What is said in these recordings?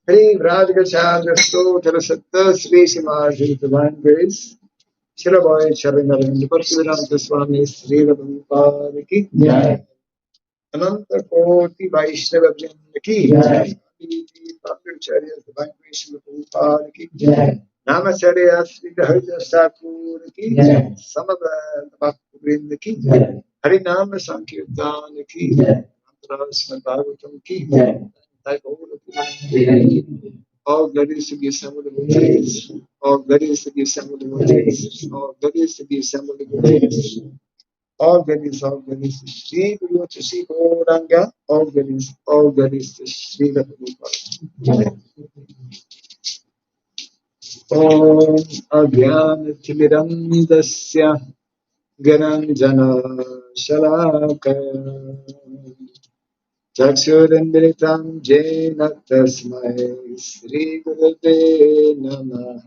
Hare Radhagacharya Stotra Satta Sri Srimad Divine Grace Shiraboy Charanarand Bhaktivedanta Swami Sri Radha Ki Jai Ananta Koti Vaishnava Vrinda Ki Jai Bhaktivedanta Divine Grace Prabhupada Ki Jai Namasarya Sri Haridas Thakur Ki Jai Samavada Bhakti Vrinda Ki Jai Harinama Sankirtan Ki Jai Srimad Bhagavatam Ki Jai all glories to be assembled devotees, all glories to be assembled devotees, all glories to be assembled devotees, all glories to Sri Guru to Sri Gauranga, all glories to Sri Prabhupada. Om Agyanatimirandasya Gananjana Shalakaya Chakshurandritam Jena Tasmai Sri Gurave Namaha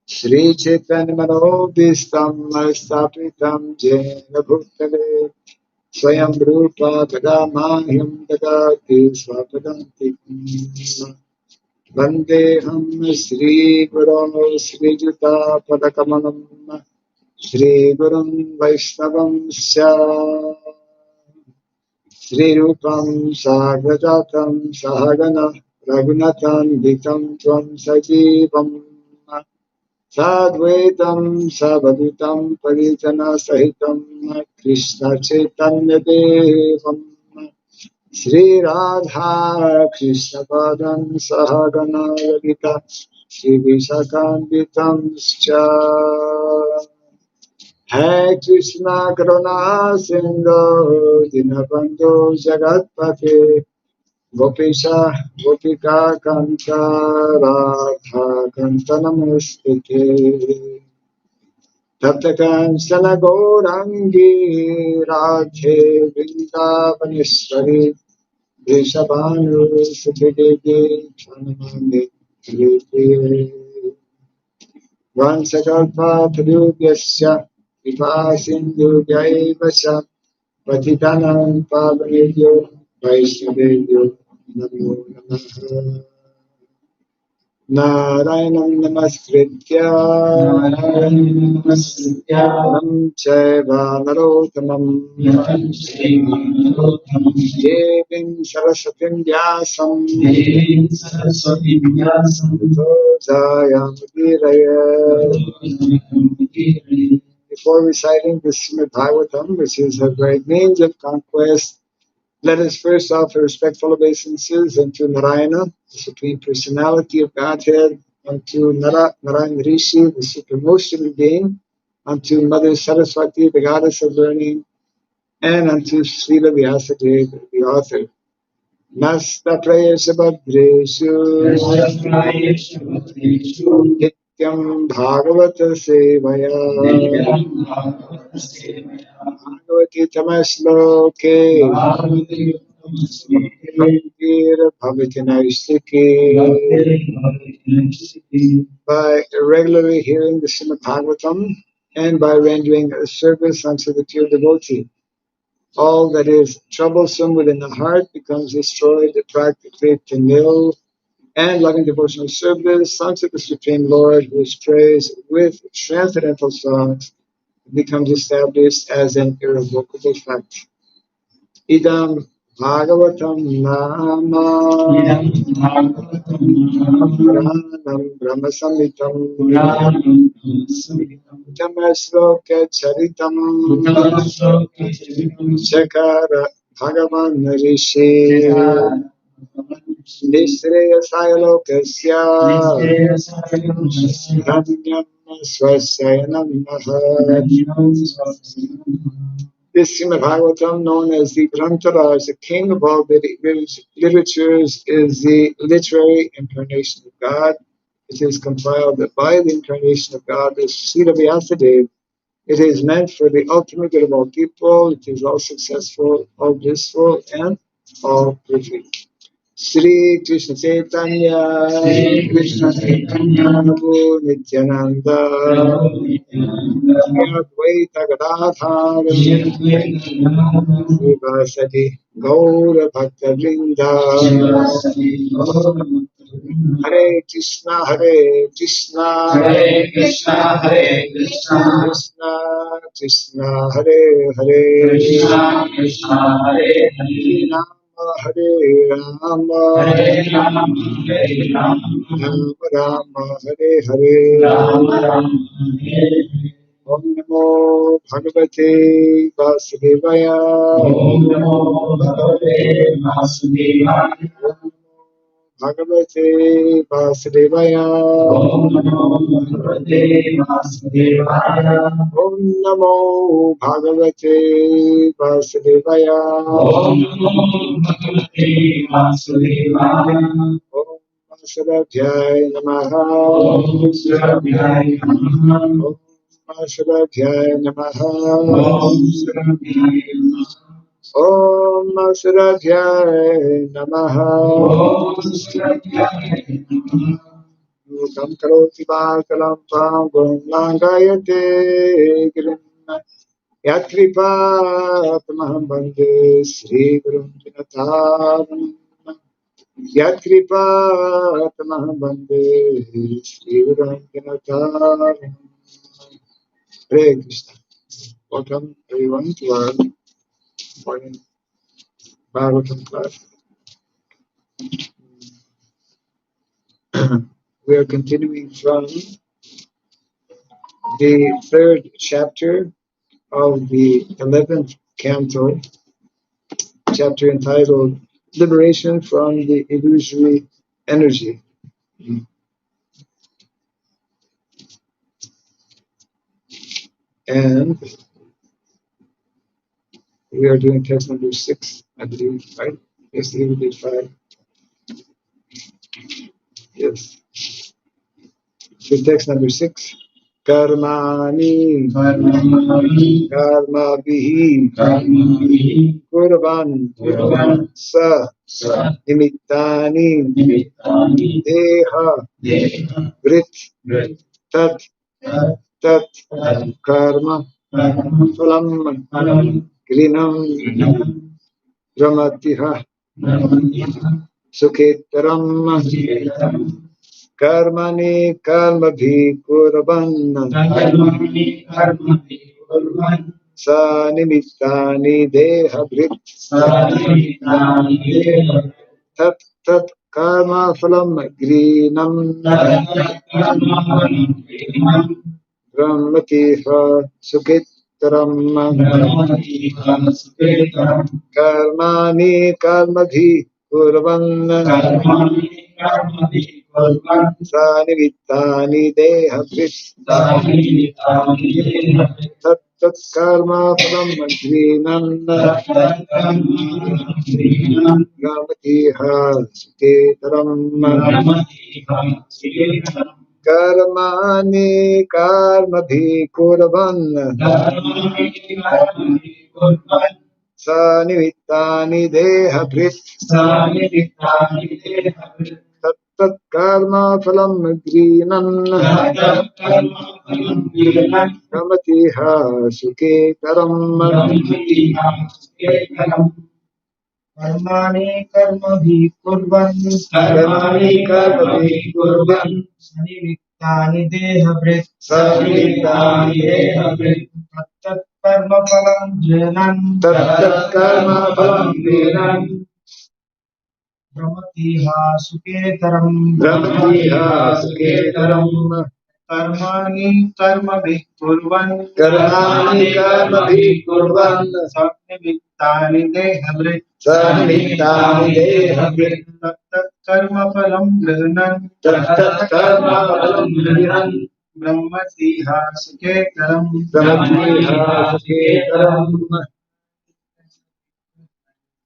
Sri Chaitanya Manobhistam Stapitam Jena Bhutale Swayam Rupa Kadamahyam Dadati Swapadanti Vandeham Sri Guru Sri Juta Padakamanam Sri Gurum Vaishnavam Sya Sri Rupam Sagrajatam Sahagana Raghunatham Vitam Tvam Sajivam Sadvaitam Savadutam Parijana Sahitam Krishna Chaitanya Devam Sri Radha Krishna Padam Sahagana Lalita Sri Vishakambitam Scha Hare Krishna Karuna Sindhu Dinabandhu Jagatpate Gopesha Gopika Kanta Radha Kanta Namostite Taptakanshana Gaurangi Radhe Vrindavaneshwari Deshabhanu Sudhideve Chanamani Kriti Vansakalpa Padubhyasya Vipa Sindhu Jaivacha Patitanam Pavanidyo Vaishnavedyo Namo Namaha Narayanam Namaskritya Nam Chaiva Narottamam Devim Saraswatim Vyasam Before reciting the Srimad Bhagavatam, which is a great means of conquest, let us first offer respectful obeisances unto Narayana, the Supreme Personality of Godhead, unto Narayana Rishi, the Supremost Human Being, unto Mother Saraswati, the Goddess of Learning, and unto Srila Vyasadeva, the author. Nasta Prayesha Bhadreshu Nityam Bhagavata Sevaya Bhagavati Tamasloke Bhaktir Bhavati Naistiki. By regularly hearing the Srimad Bhagavatam and by rendering a service unto the pure devotee, all that is troublesome within the heart becomes destroyed practically to nil, and loving devotional service unto the Supreme Lord, who is praised with transcendental songs, becomes established as an irrevocable fact. Idam bhagavatam nama puranam brahma samhitam Uttama charitam Chakara Bhagavan Rishi Nishreyasaya Lokasya Dhanyam Swasayanam This Srimad Bhagavatam, known as the Grantara, is the king of all literatures, is the literary incarnation of God. It is compiled by the incarnation of God, the Srila Vyasadeva. It is meant for the ultimate good of all people. It is all successful, all blissful, and all perfect. Sri Krishna Chaitanya, Sri Krishna Chaitanya, Prabhu Nityananda, Sri Advaita Gadadhar, Sri Vasadi Gaura Bhakta Vrinda, Hare Krishna, Hare Krishna, Hare Krishna, Hare Krishna, Krishna Krishna, Hare Hare, Krishna Krishna, Hare Hare Hare, Rama, Hare Rama, Hare Rama, Hare Rama, Rama Rama, Hare Hare. Rama Rama, Hare Hare. Om Namo Bhagavate Vasudevaya. Om Namo Bhagavate Vasudevaya. Bhagavate Vasudevaya. Om Namo Bhagavate Vasudevaya. Om Namo Bhagavate Vasudevaya. Om Namo Bhagavate Vasudevaya. Om Vasudevaya Namaha. Om Surabhyaya Namaha. Om Vasudevaya Namaha. Om Surabhyaya Namaha. Om Vasudevaya Namaha. Om Surabhyaya Namaha. Yukam karoti vakalam pangam langayate girim yatripatamaham bande Sri Gurum Dinataram yatripatamaham bande Sri Gurum Dinataram. Hare Krishna. Welcome everyone to our morning Bhagavatam class. We are continuing from the third chapter of the 11th canto, chapter entitled Liberation from the Illusory Energy. And we are doing text number 6, I believe, right? Yesterday we did 5. Yes. So text number 6. Karmani Karma Bihi Kurvan Sa Nimittani Deha Vrit Tat Tat Karma Phalam Grinam Dramatiha Suketaram Karmani Karmabhi Kurvan Sa Nimittani Deha Vrit Tat Tat Karma Phalam Grinam Brahmatiha Sukitaram Karmani Karmabhi Kurvan Sanivittani Deha Vrit Tat Tat Karma Phalam Grinam Brahmatiha Sukitaram Karmani Karmabhi Kurvan Sanivittani Deha Vrit Tat Tat Karma Phalam Grinam Brahmatiha Sukitaram Karmani karma bhi kurvan Karmani Karmabhi Kurvan Tani dehabrit Sanitani dehabrit tat karma palam jenan Tat karma phalam vinam brahmatiha suketaram Brahmiha suketaram कर्माणि कर्मभिः कुर्वन् Karmani karmabhi kurvan सन्निमित्तानि देहभृत् Sanitani dehabrit तत्तत्कर्मफलं गृह्णन् Tat karma phalam vinam ब्रह्मतिहा सुखेतरम् Brahmiha suketaram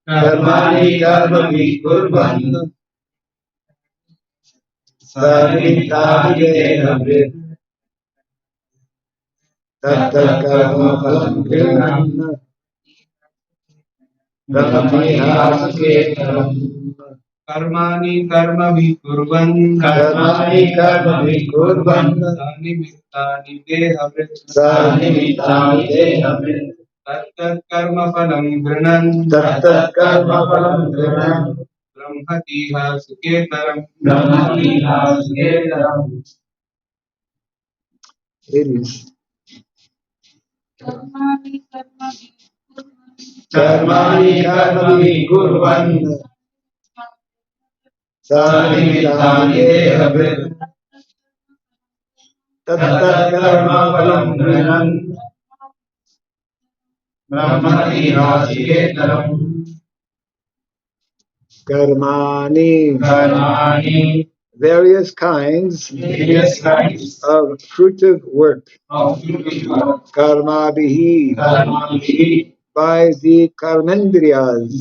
Karmani karmabhi kurvan Sanitani dehabrit Tat karma phalam vinam Brahmiha suketaram कर्माणि कर्मभिः कुर्वन् Karmani karmabhi kurvan निमित्तानि देहभृत् Sanitani dehabrit तत्तत्कर्मफलं गृह्णन् Tat karma phalam vinam ब्रह्मतिहा सुखेतरम् Brahmiha suketaram Ladies, Karmani karmabhi kurvan Sanitani dehabrit Tat karma phalam vinam Brahmiha suketaram karmani, Karmani various kinds various kinds of fruitive work. of fruitive Karma bihi, Karmani by the karmendriyas,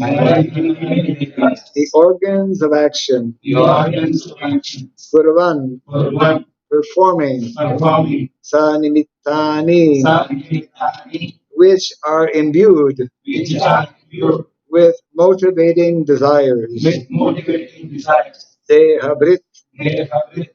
the organs of action. the organs of action Kurvan, for one performing. performing Sanimittani, Sanitani which are imbued which are pure with motivating desires. with motivating desires. Dehabrit, They have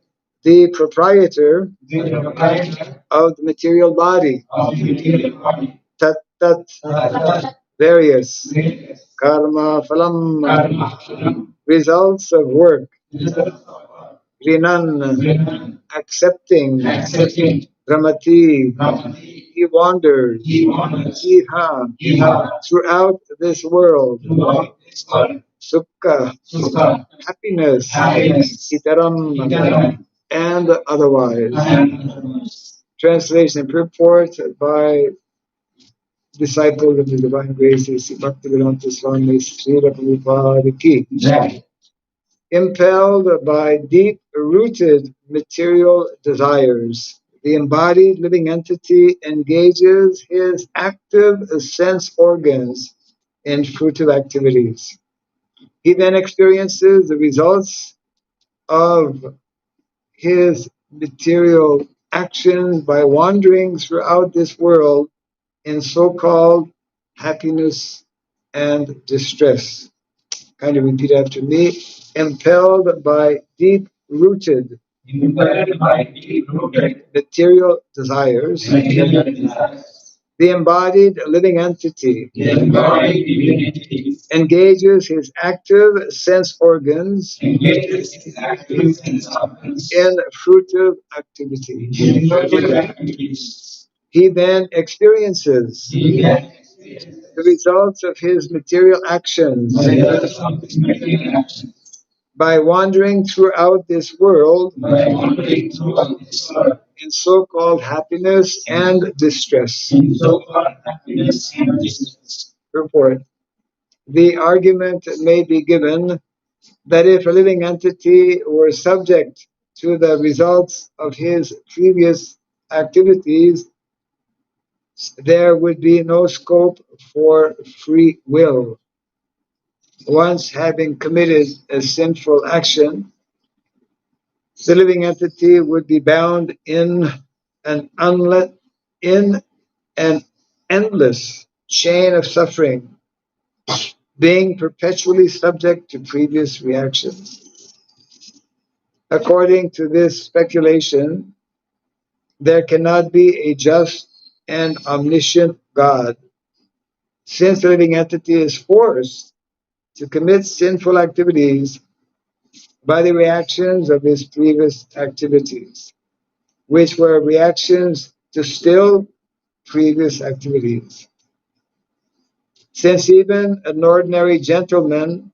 the proprietor the proprietor of the material body. of the material body. Tat tat, That various. various Karma phalam, karma results of work. results of Rinan, accepting. accepting Ramati, Brahmani. he wanders. He wanders. Iha, throughout this world. Throughout this world. Sukha, Sukha, happiness. happiness, Itaram, Itaram, and otherwise. and Translation and purport by disciple of the Divine Graces, Bhaktivedanta Swami Srila Prabhupada Ki. Jai. Impelled by deep-rooted material desires, the embodied living entity engages his active sense organs in fruitive activities. He then experiences the results of his material actions by wandering throughout this world in so-called happiness and distress. Kind of repeat after me. Impelled by deep-rooted Impelled by deep-rooted material desires, material desires. the embodied living entity The embodied divinities engages his active sense organs engages his active sense organs in fruitive activities. in fruitive activities. He then experiences He can experience the results of his material actions the results of his material actions by wandering throughout this world by wandering throughout this world in so-called happiness and distress. in so-called happiness and distress. Report. The argument may be given that if a living entity were subject to the results of his previous activities, there would be no scope for free will. Once having committed a sinful action, the living entity would be bound in in an endless chain of suffering, being perpetually subject to previous reactions. According to this speculation, there cannot be a just and omniscient God, since the living entity is forced to commit sinful activities by the reactions of his previous activities. which were reactions to still previous activities. Since even an ordinary gentleman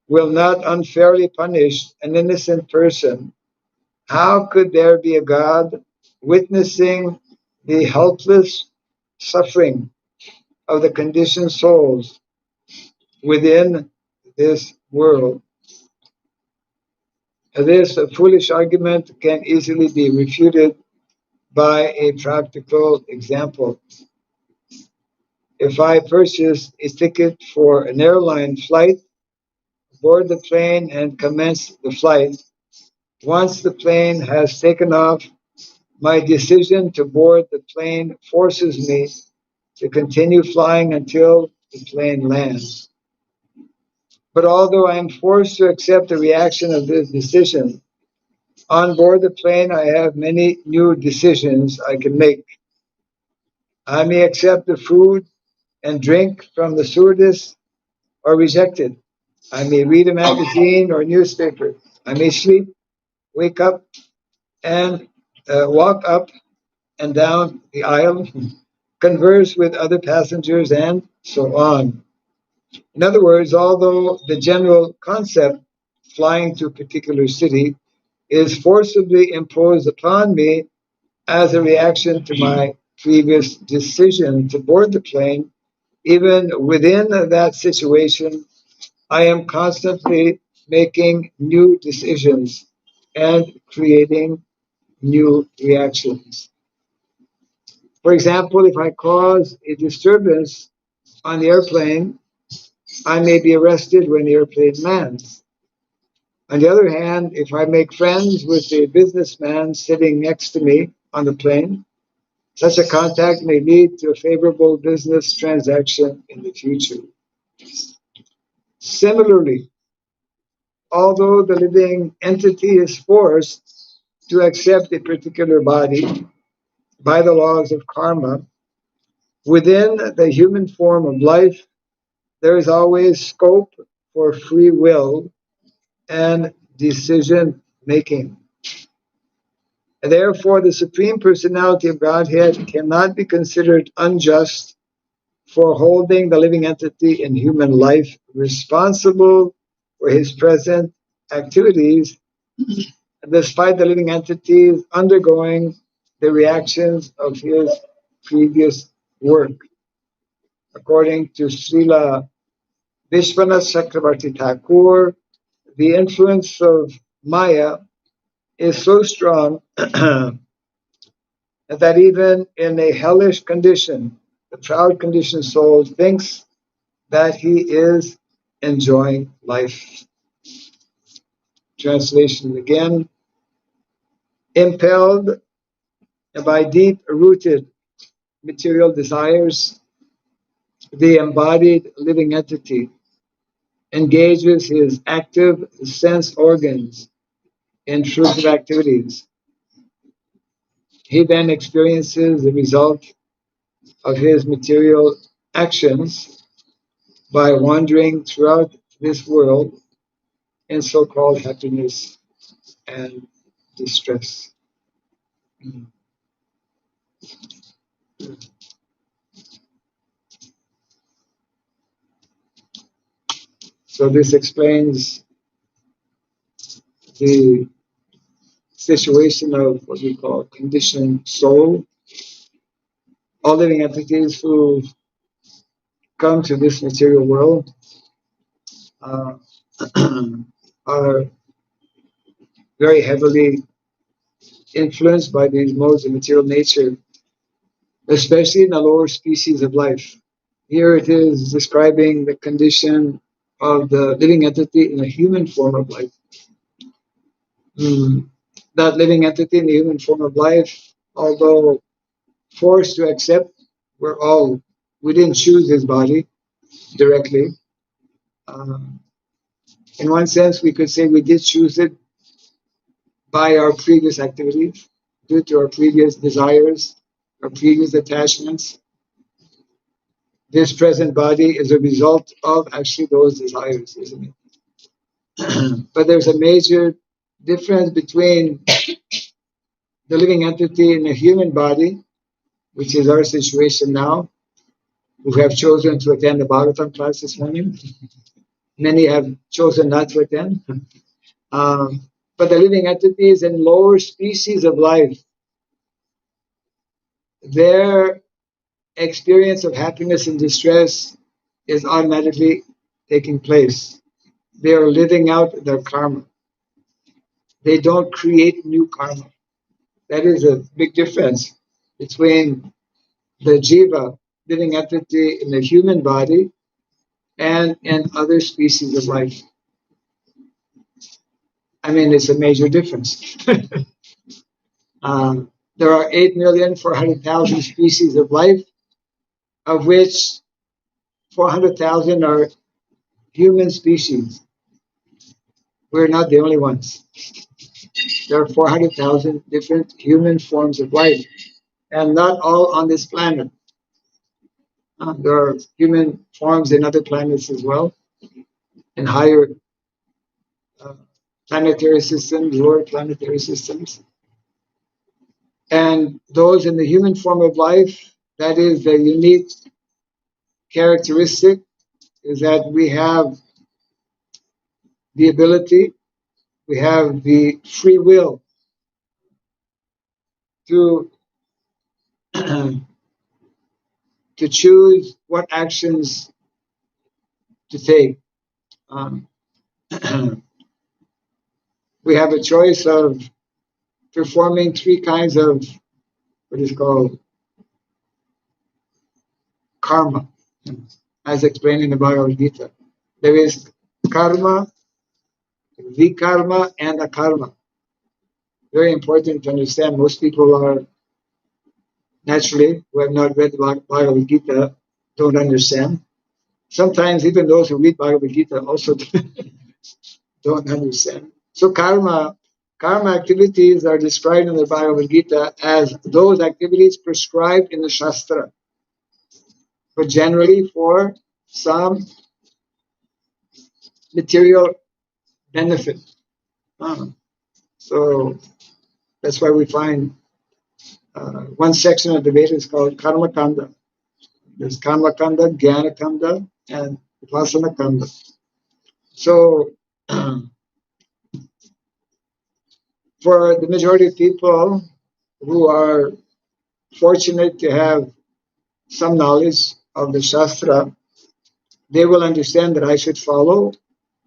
will not unfairly punish an innocent person, how could there be a God witnessing the helpless suffering of the conditioned souls within this world? This foolish argument can easily be refuted by a practical example. If I purchase a ticket for an airline flight, board the plane, and commence the flight, once the plane has taken off, my decision to board the plane forces me to continue flying until the plane lands. But although I am forced to accept the reaction of this decision, on board the plane I have many new decisions I can make. I may accept the food and drink from the stewardess or reject it. I may read a magazine or newspaper. I may sleep, wake up, and walk up and down the aisle, converse with other passengers, and so on. In other words, although the general concept, flying to a particular city, is forcibly imposed upon me as a reaction to my previous decision to board the plane, even within that situation, I am constantly making new decisions and creating new reactions. For example, if I cause a disturbance on the airplane, I may be arrested when the airplane lands. On the other hand, if I make friends with a businessman sitting next to me on the plane, such a contact may lead to a favorable business transaction in the future. Similarly, although the living entity is forced to accept a particular body by the laws of karma, within the human form of life, there is always scope for free will and decision making. And therefore, the Supreme Personality of Godhead cannot be considered unjust for holding the living entity in human life responsible for his present activities, despite the living entities undergoing the reactions of his previous work. According to Srila Vishwanath Chakravarti Thakur, the influence of Maya is so strong that even in a hellish condition, the proud conditioned soul thinks that he is enjoying life. Translation again. Impelled by deep-rooted material desires, the embodied living entity engages his active sense organs in fruitive activities. He then experiences the result of his material actions by wandering throughout this world in so-called happiness and distress. So this explains the situation of what we call conditioned soul. All living entities who come to this material world are very heavily influenced by these modes of material nature, especially in the lower species of life. Here it is describing the condition of the living entity in a human form of life. That living entity in the human form of life, although forced to accept, we didn't choose his body directly. In one sense, we could say we did choose it by our previous activities, due to our previous desires, our previous attachments. This present body is a result of actually those desires, isn't it? But there's a major difference between the living entity in a human body, which is our situation now, who have chosen to attend the Bhagavatam class this morning. Many have chosen not to attend. But the living entities in lower species of life, their experience of happiness and distress is automatically taking place. They are living out their karma. They don't create new karma. That is a big difference between the jiva, living entity in the human body, and in other species of life. I mean, it's a major difference. There are 8,400,000 species of life, of which 400,000 are human species. We're not the only ones. There are 400,000 different human forms of life, and not all on this planet. There are human forms in other planets as well, in higher uh, planetary systems, lower planetary systems. And those in the human form of life, that is the unique characteristic, is that we have the ability, we have the free will to to choose what actions to take. Um, we have a choice of performing three kinds of what is called karma, as explained in the Bhagavad Gita. There is karma, vikarma, and akarma. Very important to understand. Most people are naturally, who have not read the Bhagavad Gita, don't understand. Sometimes even those who read Bhagavad Gita also don't understand. So karma activities are described in the Bhagavad Gita as those activities prescribed in the Shastra, but generally for some material benefit. So that's why we find one section of the Vedas called Karma Kanda. There's Karma Kanda, Jnana Kanda, and Upasana Kanda. So for the majority of people who are fortunate to have some knowledge of the Shastra, they will understand that I should follow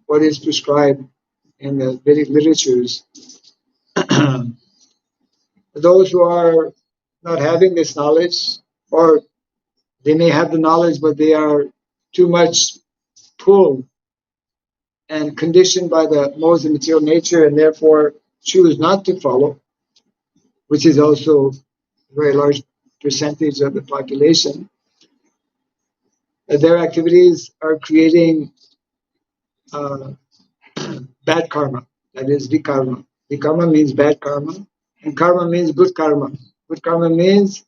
what is prescribed in the Vedic literatures. Those who are not having this knowledge, or they may have the knowledge, but they are too much pulled and conditioned by the modes of material nature and therefore choose not to follow, which is also a very large percentage of the population. Their activities are creating uh, bad karma, that is vikarma. Vikarma means bad karma, and karma means good karma. Good karma means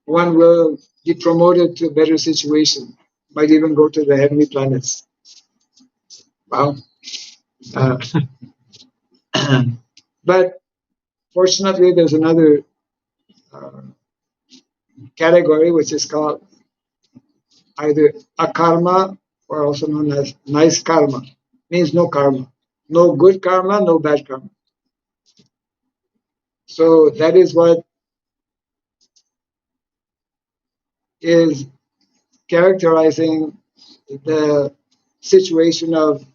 one will be promoted to a better situation, might even go to the heavenly planets. Wow. Uh, but fortunately, there's another uh, category which is called either akarma or also known as nice karma. Means no karma. No good karma, no bad karma. So that is what is characterizing the situation of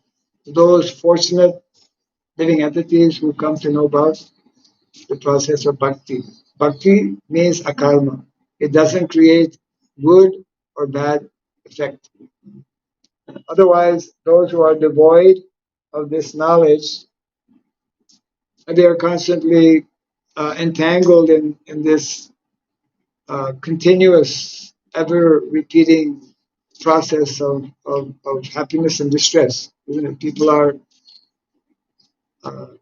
those fortunate living entities who come to know about the process of bhakti. Bhakti means akarma. It doesn't create good or bad effect. Otherwise, those who are devoid of this knowledge, they are constantly entangled in this continuous, ever repeating process of happiness and distress. Isn't it? People are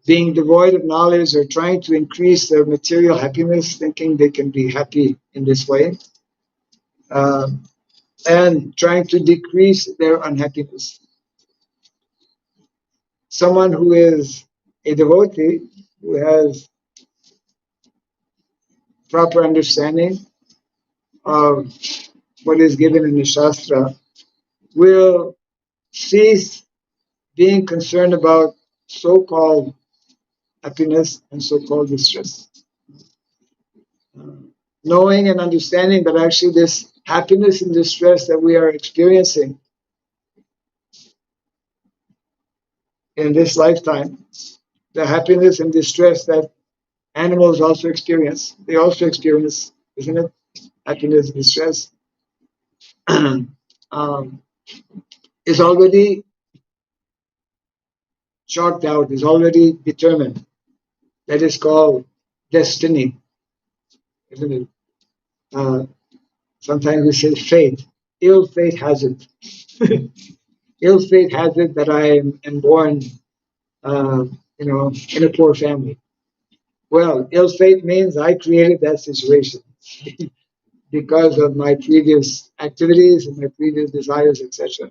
being devoid of knowledge or trying to increase their material happiness, thinking they can be happy in this way, and trying to decrease their unhappiness. Someone who is a devotee, who has proper understanding of what is given in the Shastra, will cease being concerned about so-called happiness and so-called distress. Knowing and understanding that actually this happiness and distress that we are experiencing in this lifetime, the happiness and distress that animals also experience, they also experience, isn't it? Happiness and distress um, is already chalked out, is already determined. That is called destiny, isn't it? Sometimes we say fate. Ill fate has it. Ill fate has it that I am born, in a poor family. Well, ill fate means I created that situation because of my previous activities and my previous desires, etc.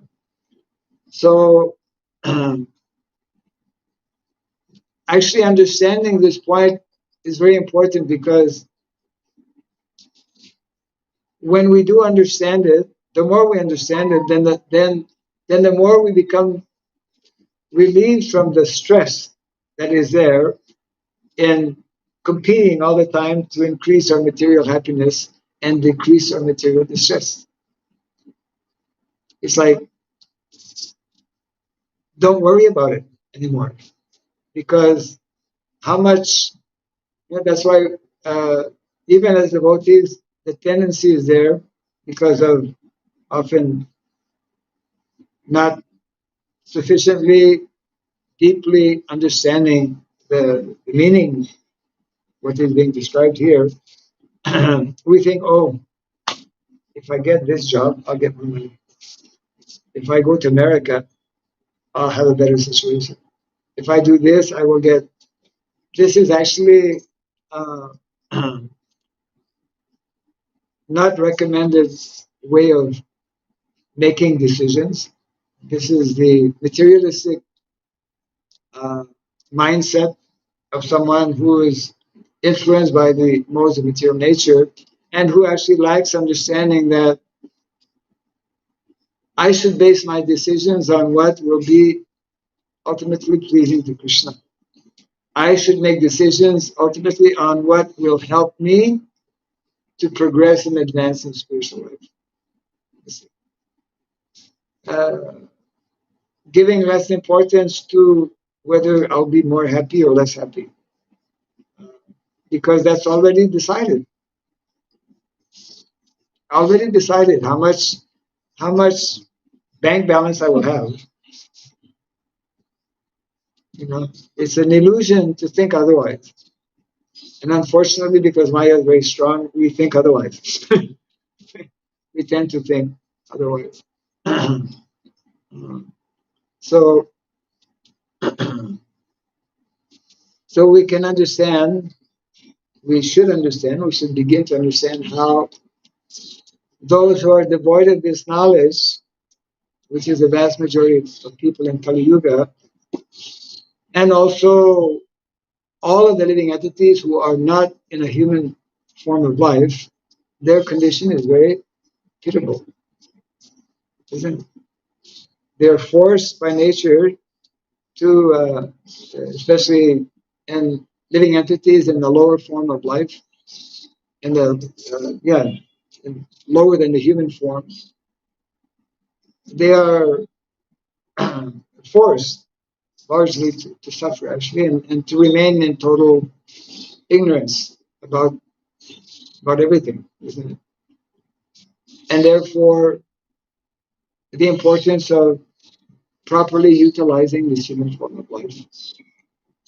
So, actually understanding this point is very important because when we do understand it, the more we understand it, then the more we become relieved from the stress that is there in competing all the time to increase our material happiness and decrease our material distress. It's like, don't worry about it anymore because how much, that's why even as devotees, the tendency is there because of often not sufficiently deeply understanding the meaning, what is being described here. We think, oh, if I get this job, I'll get more money. If I go to America, I'll have a better situation. If I do this, I will get. This is actually uh, not recommended way of making decisions. This is the materialistic uh, mindset of someone who is influenced by the modes of material nature and who actually lacks understanding that I should base my decisions on what will be ultimately pleasing to Krishna. I should make decisions ultimately on what will help me to progress and advance in spiritual life. Uh, Giving less importance to whether I'll be more happy or less happy, because that's already decided. Already decided how much bank balance I will have. It's an illusion to think otherwise. And unfortunately, because Maya is very strong, we think otherwise. We tend to think otherwise. So, so we can understand, we should begin to understand how those who are devoid of this knowledge, which is the vast majority of people in Kali Yuga, and also all of the living entities who are not in a human form of life, their condition is very pitiable, isn't it? They're forced by nature to, especially in living entities in the lower form of life, in the lower than the human form, they are forced largely to suffer actually, and to remain in total ignorance about everything, isn't it? And therefore, the importance of properly utilizing this human form of life,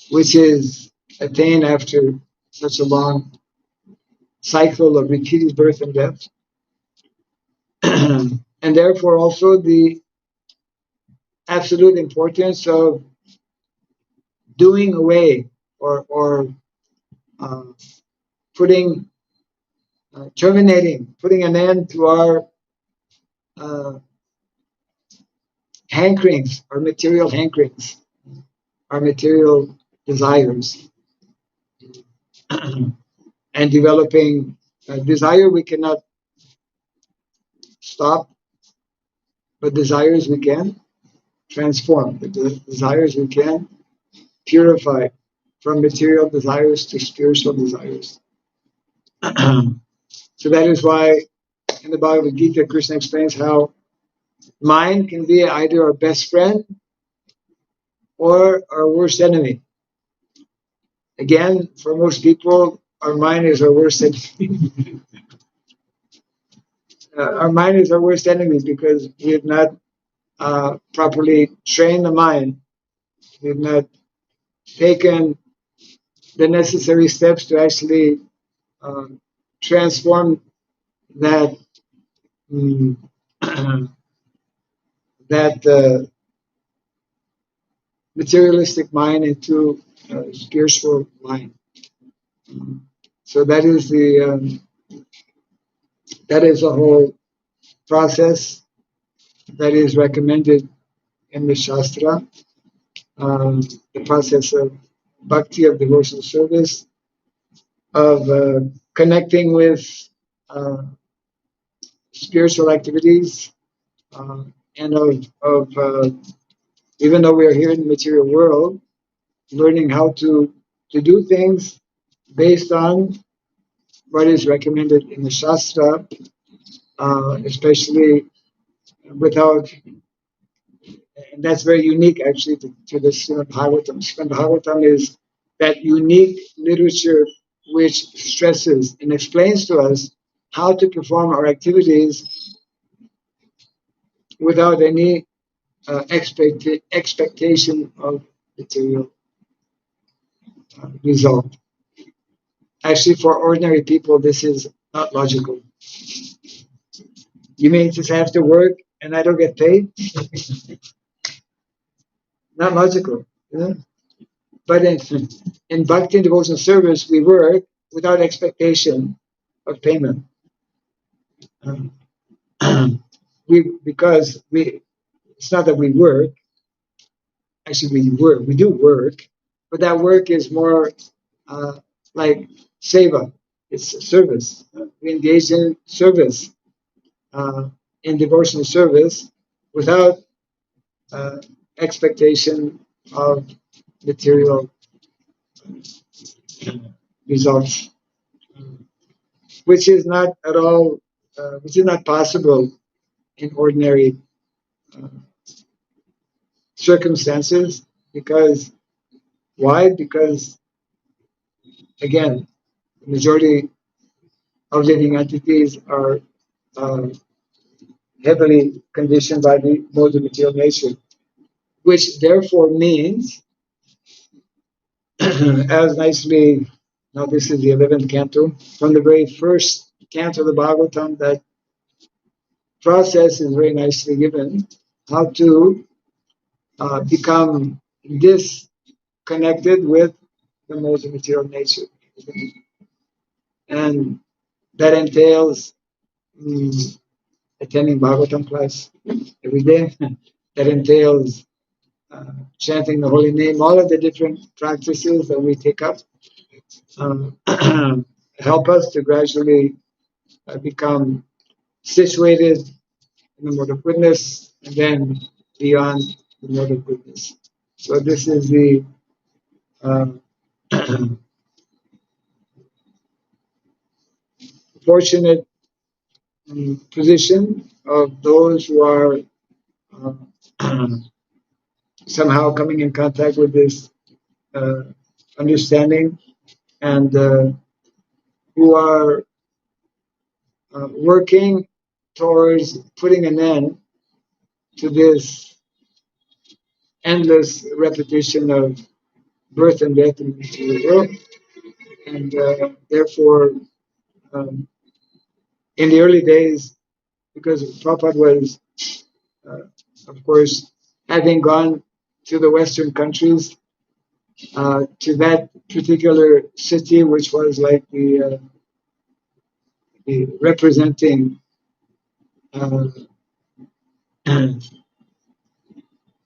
which is attained after such a long cycle of repeated birth and death. And therefore also the absolute importance of doing away or uh, putting, terminating, putting an end to our uh, hankerings, our material hankerings, our material desires, and developing desire we cannot stop, but desires we can transform. The desires we can purify from material desires to spiritual desires. So that is why in the Bhagavad Gita, Krishna explains how mind can be either our best friend or our worst enemy. Again, for most people, our mind is our worst enemy. Our mind is our worst enemy because we have not properly trained the mind. We have not taken the necessary steps to actually transform that that materialistic mind into spiritual mind. So that is the whole process that is recommended in the Shastra, the process of bhakti, of devotional service, of connecting with uh, spiritual activities, and of even though we are here in the material world, learning how to do things based on what is recommended in the Shastra, especially without, and that's very unique actually to the Srimad Bhagavatam. Srimad Bhagavatam is that unique literature which stresses and explains to us how to perform our activities without any expectation of material result. Actually, for ordinary people, this is not logical. You mean just have to work and I don't get paid? Not logical. You know? But in bhakti and devotional service, we work without expectation of payment. Because it's not that we work. Actually, we do work, but that work is more like seva. It's service. We engage in service, in devotional service, without expectation of material results, which is not at all, which is not possible in ordinary circumstances. Because why? Because again, the majority of living entities are heavily conditioned by the modes of material nature, which therefore means, as nicely, now this is the 11th canto, from the very first canto of the Bhagavatam, that process is very nicely given, how to become disconnected with the modes of material nature. And that entails attending Bhagavatam class every day. That entails chanting the holy name, all of the different practices that we take up help us to gradually become situated in the mode of goodness and then beyond the mode of goodness. So this is the fortunate position of those who are somehow coming in contact with this understanding and who are working towards putting an end to this endless repetition of birth and death in the world. And therefore, in the early days, because Prabhupada was, of course, having gone to the Western countries, to that particular city, which was like the representing,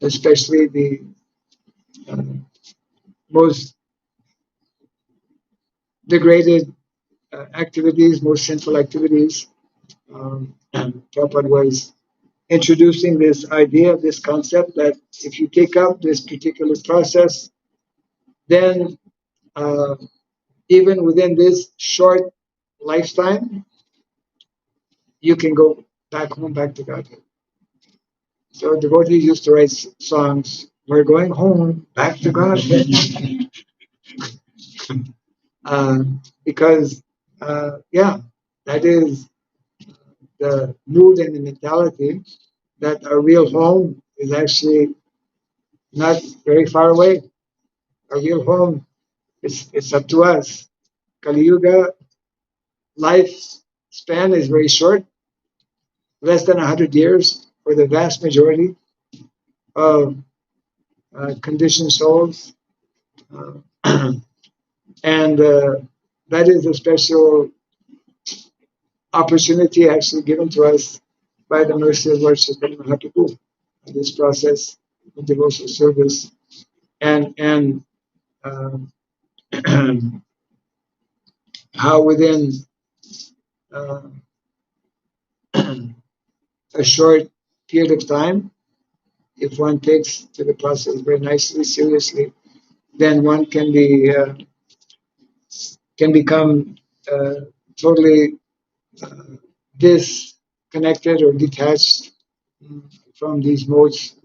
especially the most degraded activities, most sinful activities. Prabhupada was introducing this idea, this concept that if you take up this particular process, then even within this short lifetime, you can go back home, back to God. So devotees used to write songs, "We're going home, back to God," because that is the mood and the mentality that our real home is actually not very far away. Our real home it's up to us. Kali Yuga life span is very short, less than 100 years for the vast majority of conditioned souls. And that is a special opportunity actually given to us by the mercy of Lord Chaitanya Mahaprabhu in this process of devotional service. And how within uh, a short period of time, if one takes to the process very nicely, seriously, then one can become totally disconnected or detached from these modes.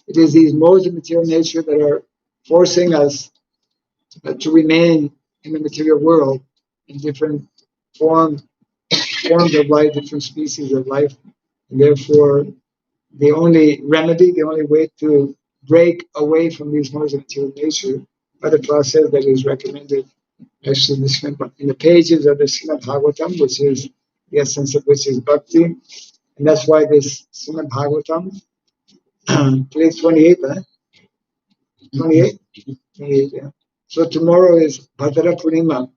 It is these modes of material nature that are forcing us to remain in the material world in different forms of life, different species of life. And therefore, the only remedy, the only way to break away from these modes of material nature are the process that is recommended actually in the pages of the Srimad Bhagavatam, which is the essence of which is bhakti. And that's why this Srimad Bhagavatam, today's 28, huh? 28? 28, yeah. So tomorrow is Bhadra Purnima.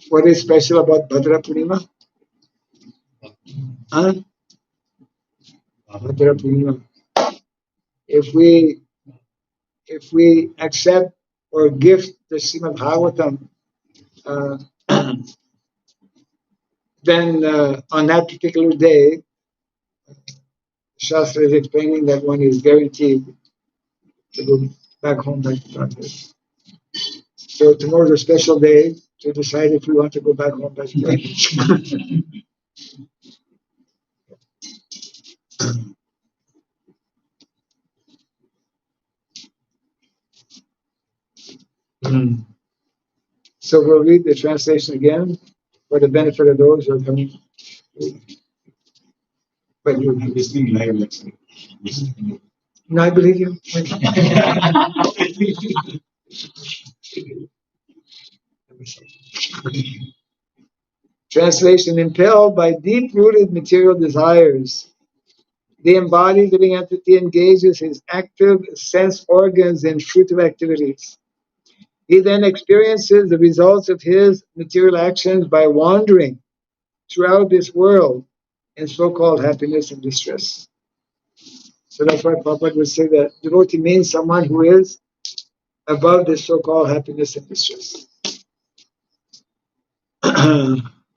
What is special about Bhadra Purnima? Huh? Bhadra Purnima. If we accept or gift the Srimad Bhagavatam, then on that particular day, Shastra is explaining that one is guaranteed to go back home, back to practice. So tomorrow is a special day to decide if we want to go back home, back to practice. So we'll read the translation again for the benefit of those who are coming. But you listening live, let's say. no, I believe you. Translation: impelled by deep-rooted material desires, the embodied living entity engages his active sense organs in fruitive activities. He then experiences the results of his material actions by wandering throughout this world in so-called happiness and distress. So that's why Prabhupada would say that devotee means someone who is above this so-called happiness and distress.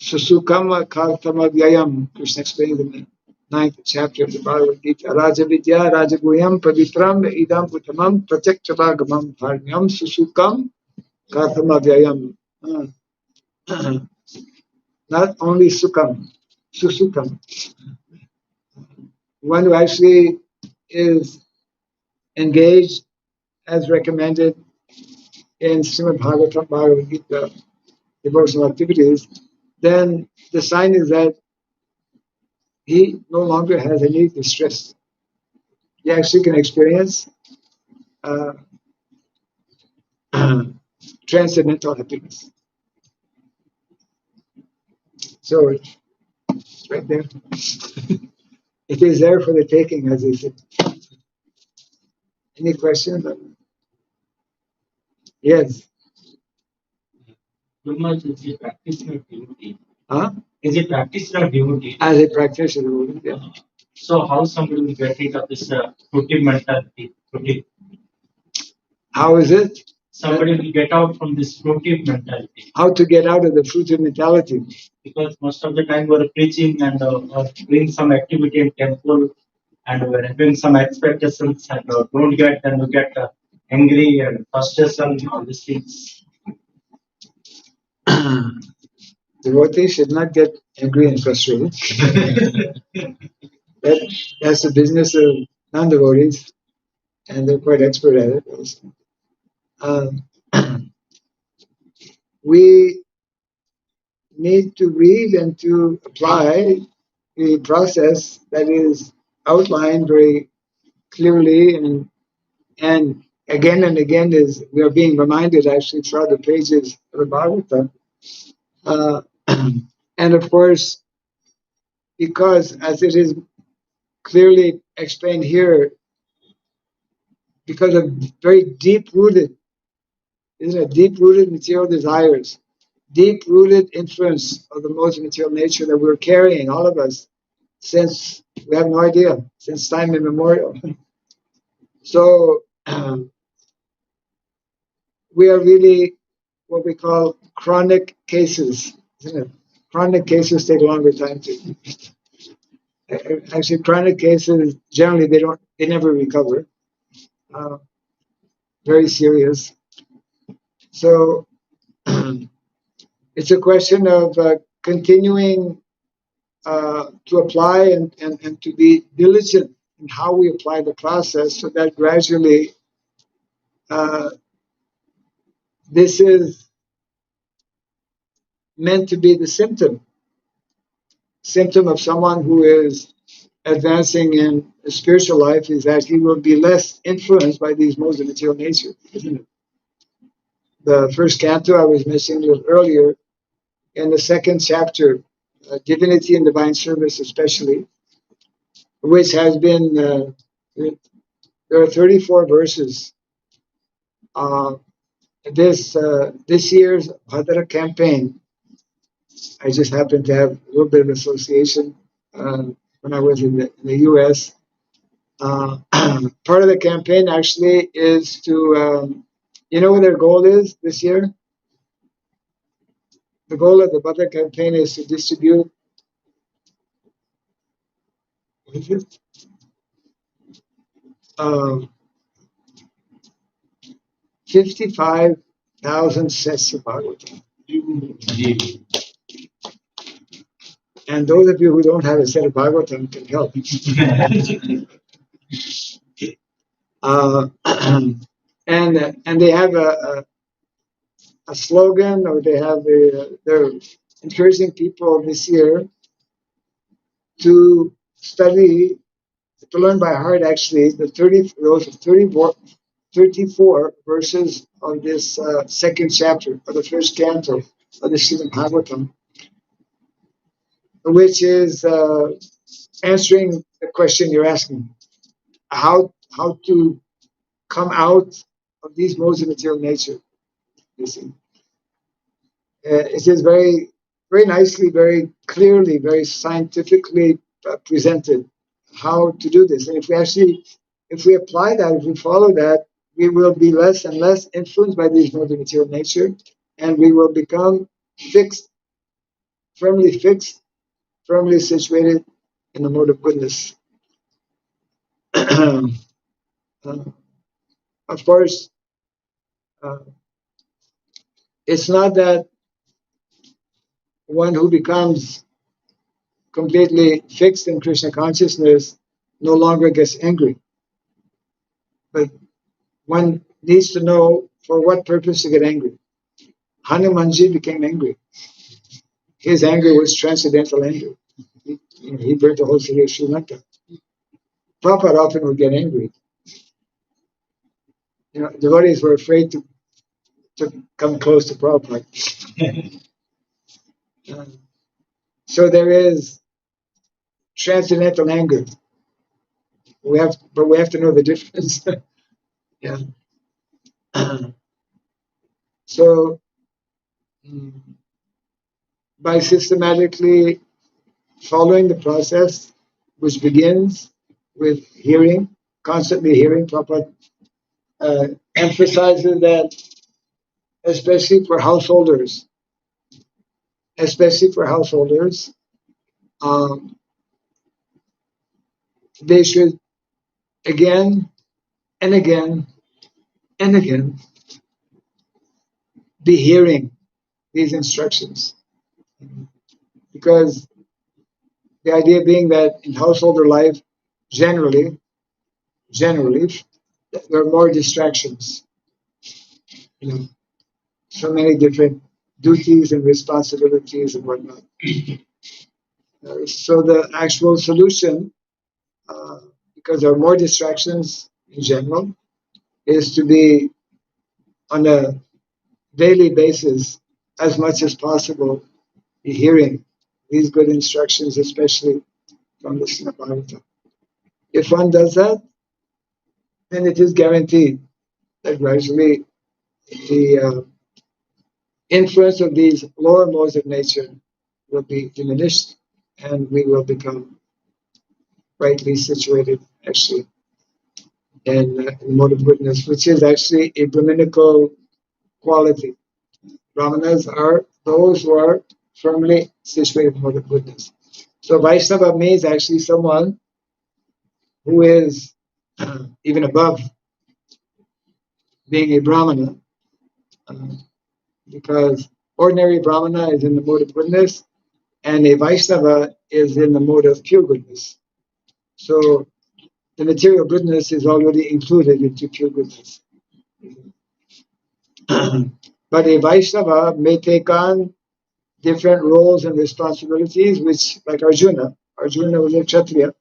Susukama Kartama Vyayam, Krishna explains in the 9th chapter of the Bhagavad Gita. Raja Vidya Rajaguyam Pavitram Idam Uttamam Pratyakshavagamam Bharnyam Susukam Kartama Vyayam. Not only Sukam, Susukam. One who actually is engaged as recommended in Srimad Bhagavatam, Bhagavad Gita, devotional activities, then the sign is that he no longer has any distress. He actually can experience transcendental happiness. So it's right there. It is there for the taking, as they say. Any questions? Yes. Is a practitioner devotee? Huh? Is a practitioner devotee? As a practitioner, yeah. So how somebody will get rid of this fruitive mentality? How is it? somebody will get out from this fruitive mentality. How to get out of the fruitive mentality? Because most of the time we're preaching and or doing some activity in temple and we're having some expectations and don't get, and we get angry and frustration, all these things. Devotees should not get angry and frustrated. That's the business of non-devotees, and they're quite expert at it also. We need to read and to apply the process that is outlined very clearly and again and again is we are being reminded actually throughout the pages of the Bhagavatam. And of course, because as it is clearly explained here, because of very deep-rooted, isn't it, deep-rooted material desires, deep-rooted influence of the modes of material nature that we're carrying, all of us, since we have no idea, since time immemorial. So we are really what we call chronic cases, isn't it? Chronic cases take a longer time to. Actually, chronic cases generally they never recover. Very serious. So it's a question of continuing to apply and to be diligent in how we apply the process so that gradually this is meant to be the symptom of someone who is advancing in a spiritual life is that he will be less influenced by these modes of material nature, isn't it? The first canto I was mentioning a little earlier, in the second chapter, Divinity and Divine Service especially, which has been, there are 34 verses. This year's Bhadra campaign, I just happened to have a little bit of association when I was in the U.S. Part of the campaign actually is to, you know what their goal is this year? The goal of the Bhadra campaign is to distribute, what is it? 55,000 sets of Bhagavatam. And those of you who don't have a set of Bhagavatam can help. And they have a slogan, or they have they're encouraging people this year to study, to learn by heart actually the 34 verses of this second chapter of the first canto of the Srimad Bhagavatam, which is answering the question you're asking, how to come out of these modes of material nature. You see, it is very, very nicely, very clearly, very scientifically presented how to do this. And if we apply that, if we follow that, we will be less and less influenced by these modes of material nature, and we will become firmly situated in the mode of goodness. Of course, it's not that one who becomes completely fixed in Krishna consciousness no longer gets angry. But one needs to know for what purpose to get angry. Hanumanji became angry. His anger was transcendental anger. He burnt the whole city of Sri Lanka. Prabhupada often would get angry. Devotees were afraid to come close to Prabhupada. So there is transcendental anger. But we have to know the difference. Yeah. So by systematically following the process, which begins with hearing, constantly hearing, Prabhupada emphasizes that especially for householders. Especially for householders, they should again and again and again be hearing these instructions. Because the idea being that in householder life, generally, there are more distractions. You know, so many different duties and responsibilities and whatnot. So the actual solution, because there are more distractions in general, is to be on a daily basis, as much as possible, be hearing these good instructions, especially from the Srimad Bhagavatam. If one does that, then it is guaranteed that gradually the influence of these lower modes of nature will be diminished and we will become rightly situated actually in the mode of goodness, which is actually a Brahminical quality. Brahmanas are those who are firmly situated in mode of goodness. So Vaishnava means actually someone who is even above being a Brahmana, because ordinary Brahmana is in the mode of goodness and a Vaishnava is in the mode of pure goodness. So the material goodness is already included into pure goodness. But a Vaishnava may take on different roles and responsibilities, which, like Arjuna was a Kshatriya.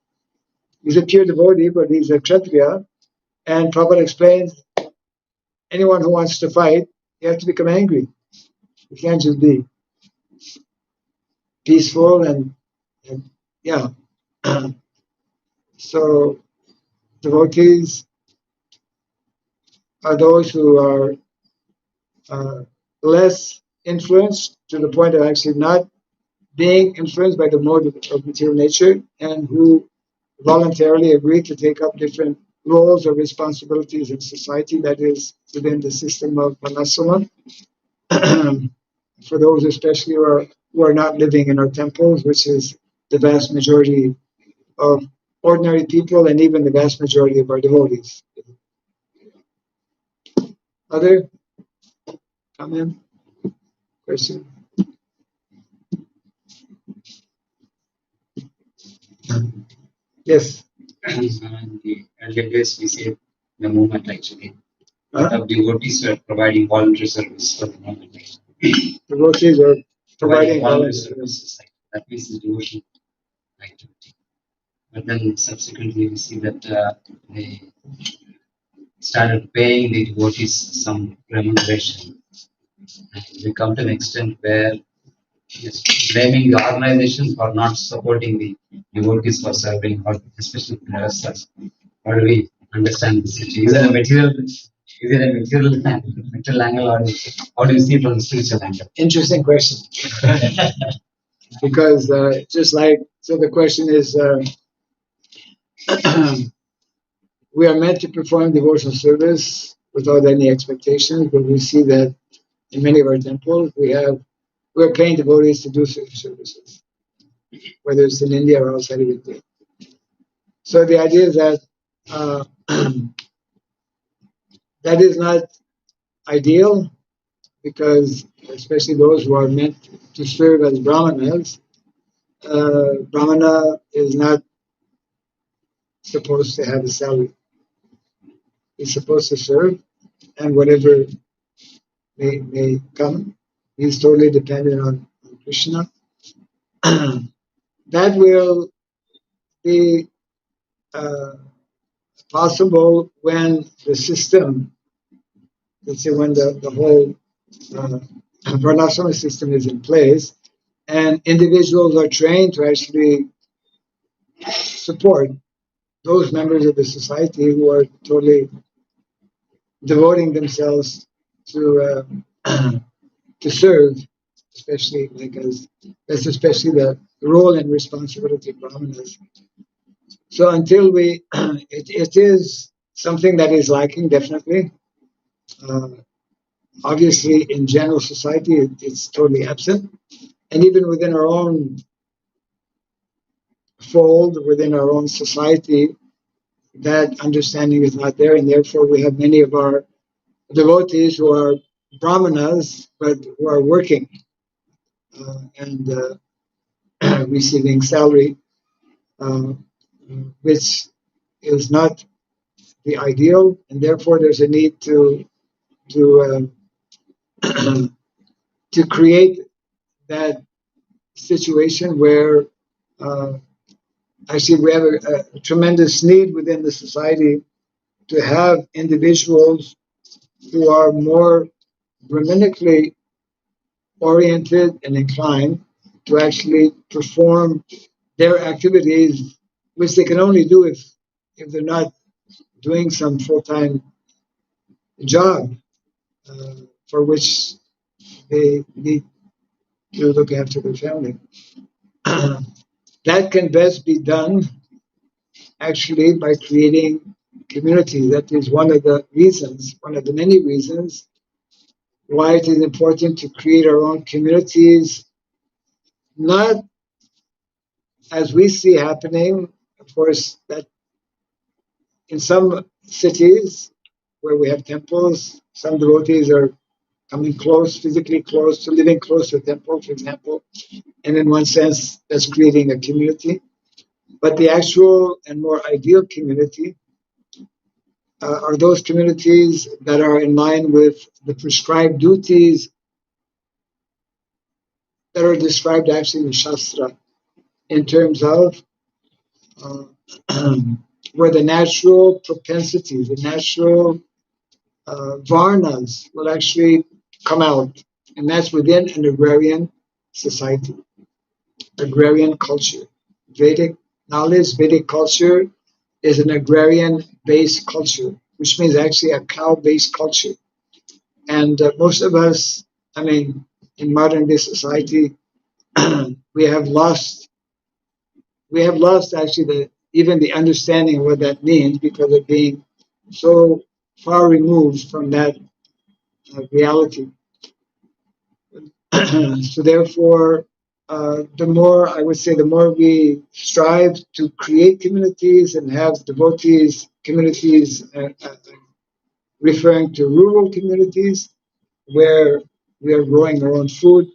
He's a pure devotee, but he's a Kshatriya. And Prabhupada explains, anyone who wants to fight, you have to become angry. You can't just be peaceful and yeah. So devotees are those who are less influenced to the point of actually not being influenced by the mode of material nature, and who voluntarily agree to take up different roles or responsibilities in society, that is within the system of Manasana. For those especially who are not living in our temples, which is the vast majority of ordinary people and even the vast majority of our devotees. Other comment? Question? Yes. In the earlier days, we see the movement actually. A lot of devotees were providing voluntary service for the movement. Devotees are providing voluntary service. services. That means the devotion activity. But then subsequently, we see that they started paying the devotees some remuneration. And we come to an extent where blaming the organizations for not supporting the devotees for serving, or especially ministers. How do we understand this situation? Is it a material angle, or how do you see it from the spiritual angle? Interesting question. Because just like, so the question is, we are meant to perform devotional service without any expectations, but we see that in many of our temples we're paying devotees to do certain services, whether it's in India or outside of India. So the idea is that that is not ideal, because especially those who are meant to serve as brahmanas, brahmana is not supposed to have a salary. He's supposed to serve, and whatever may come, he's totally dependent on Krishna. That will be possible when the system, let's say when the whole varnashrama system is in place, and individuals are trained to actually support those members of the society who are totally devoting themselves to to serve, especially that's especially the role and responsibility of brahmanas. So until it is something that is lacking definitely. Obviously, in general society, it's totally absent. And even within our own fold, within our own society, that understanding is not there. And therefore, we have many of our devotees who are brahmanas, but who are working and receiving salary, uh, which is not the ideal. And therefore, there's a need to to create that situation where actually we have a tremendous need within the society to have individuals who are more Brahmanically oriented and inclined to actually perform their activities, which they can only do if they're not doing some full-time job for which they need to look after their family. That can best be done actually by creating community. That is one of the reasons, one of the many reasons why it is important to create our own communities, not as we see happening, of course, that in some cities where we have temples, some devotees are coming close, physically close to living close to a temple, for example, and in one sense, that's creating a community. But the actual and more ideal community are those communities that are in line with the prescribed duties that are described actually in Shastra in terms of uh, where the natural propensities, the natural varnas will actually come out. And that's within an agrarian society, agrarian culture. Vedic knowledge, Vedic culture is an agrarian-based culture, which means actually a cow-based culture. And most of us, I mean, in modern day society, we have lost actually even the understanding of what that means because of being so far removed from that reality. So therefore, the more I would say, the more we strive to create communities and have devotees communities, referring to rural communities where we are growing our own food,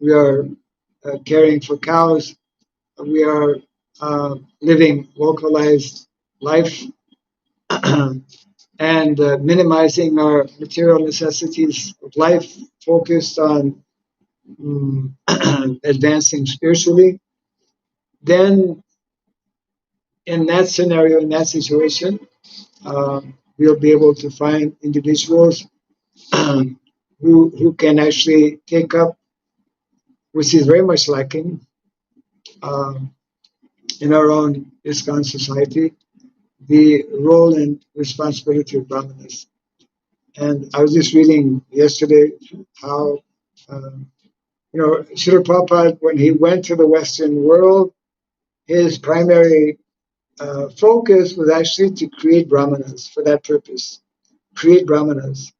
we are caring for cows, we are living localized life, and minimizing our material necessities of life, focused on advancing spiritually, then in that scenario, in that situation, we'll be able to find individuals who can actually take up, which is very much lacking um, in our own ISKCON society, the role and responsibility of brahmanas. And I was just reading yesterday how, Srila Prabhupada, when he went to the Western world, his primary focus was actually to create brahmanas for that purpose. Create brahmanas.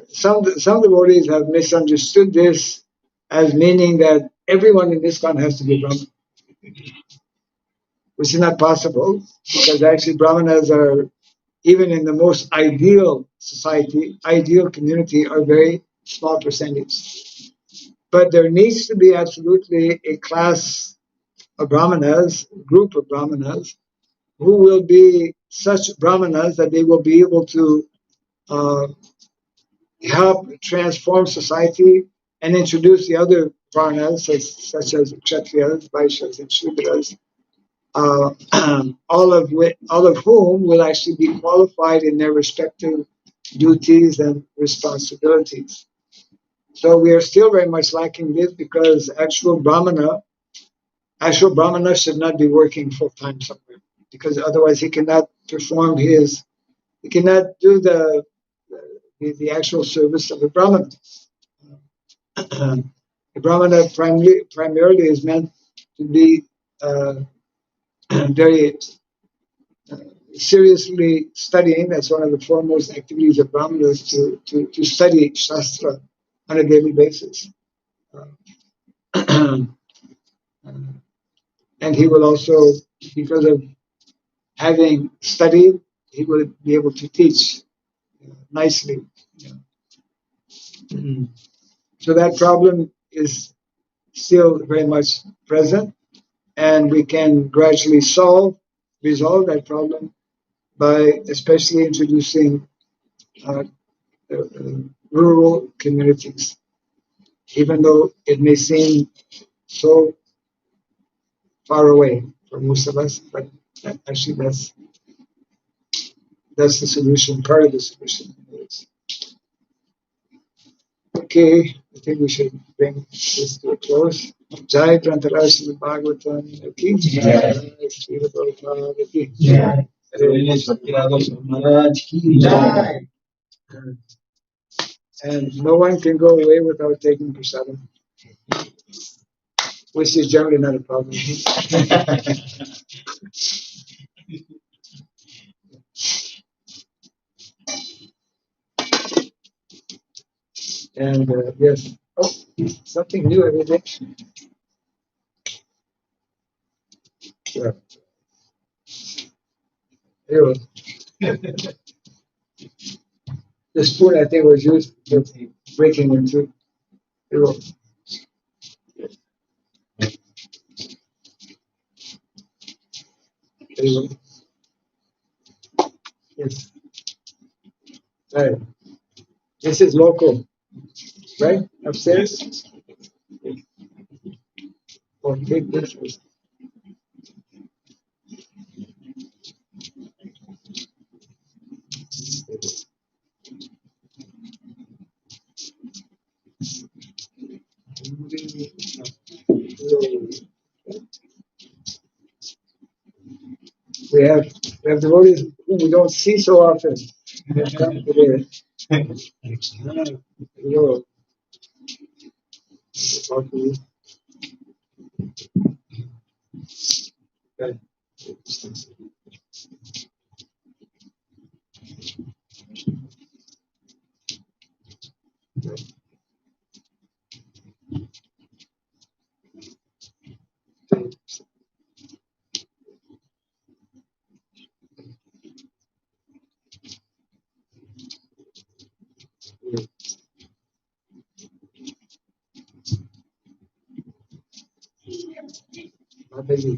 Some devotees have misunderstood this as meaning that everyone in ISKCON has to be brahman, which is not possible because actually brahmanas are, even in the most ideal society, ideal community, are very small percentage. But there needs to be absolutely a class of brahmanas, group of brahmanas, who will be such brahmanas that they will be able to uh, help transform society and introduce the other varnas, such as Kshatriyas, Vaishyas, and Shudras, all of whom will actually be qualified in their respective duties and responsibilities. So we are still very much lacking this because actual brahmana should not be working full time somewhere because otherwise he cannot perform he cannot do the actual service of a brahmana. A brahmana primarily is meant to be very seriously studying. That's one of the foremost activities of Brahmanas to study Shastra on a daily basis. And he will also, because of having studied, he will be able to teach nicely. So that problem is still very much present, and we can gradually resolve that problem by especially introducing uh, rural communities, even though it may seem so far away for most of us, but actually that's the solution, part of the solution. Okay, I think we should bring this to a close. Jai Prantarash Bhagavatam Ki Jai Srila Prabhupada Ki Jai. Maharaj ki jai. And no one can go away without taking prasadam, which is generally not a problem. And yes, oh, something new every day. Yeah. Anyway, the spoon I think was used for breaking into. Anyway. Anyway. Yes. Right. This is local, right? Upstairs. Or take this. We have devotees whom we don't see so often. They come today. Hello. Okay. Okay. Mataji.